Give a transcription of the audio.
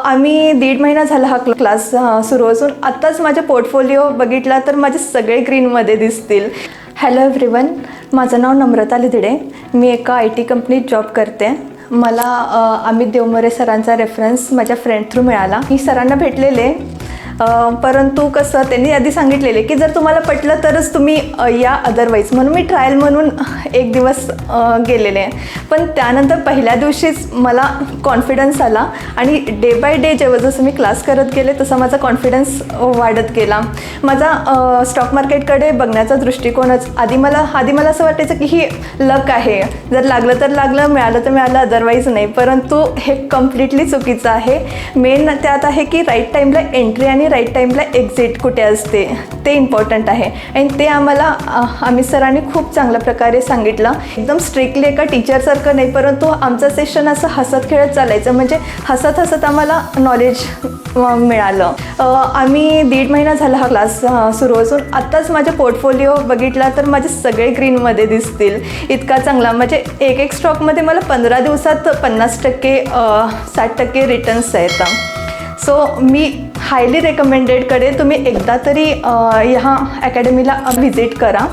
आम्ही 1.5 महिना झाला हा क्लास सुरू असून आत्ताच माझे पोर्टफोलिओ बघितला तर माझे सगळे ग्रीनमध्ये दिसतील. हॅलो एव्हरीवन, माझं नाव नम्रता लिधिडे. मी एका IT कंपनीत जॉब करते. मला अमित देवमोरे सरांचा रेफरन्स माझ्या फ्रेंड थ्रू मिळाला. मी सरांना भेटलेले, परंतु कसं त्यांनी आधी सांगितलेले की जर तुम्हाला पटलं तरच तुम्ही या, अदरवाईज म्हणून मी ट्रायल म्हणून एक दिवस गेलेले. पण त्यानंतर पहिल्या दिवशीच मला कॉन्फिडन्स आला आणि डे बाय डे जसं मी क्लास करत गेले तसा माझा कॉन्फिडन्स वाढत गेला. माझा स्टॉक मार्केटकडे बघण्याचा दृष्टिकोनच आधी मला असं वाटायचं की ही लक आहे, जर लागलं तर लागलं, मिळालं तर मिळालं, अदरवाईज नाही. परंतु हे कम्प्लिटली चुकीचं आहे. मेन त्यात आहे की राईट टाईमला एंट्री आणि राईट टाईमला एक्झिट कुठे असते ते इम्पॉर्टंट आहे. आणि ते आम्हाला अमित सरांनी खूप चांगल्या प्रकारे सांगितलं. एकदम स्ट्रिक्टली एका टीचरसारखं नाही, परंतु आमचं सेशन असं हसत खेळत चालायचं, म्हणजे हसत हसत आम्हाला नॉलेज मिळालं. आम्ही 1.5 महिना झाला हा क्लास सुरू असून आत्ताच माझे पोर्टफोलिओ बघितला तर माझे सगळे ग्रीनमध्ये दिसतील. इतका चांगला, म्हणजे एक स्टॉकमध्ये मला 15 दिवसात 50% 60% रिटर्न्स आहेत. सो मी हायली रेकमेंडेड करेन तुम्ही एकदा तरी ह्या अकॅडमीला व्हिजिट करा.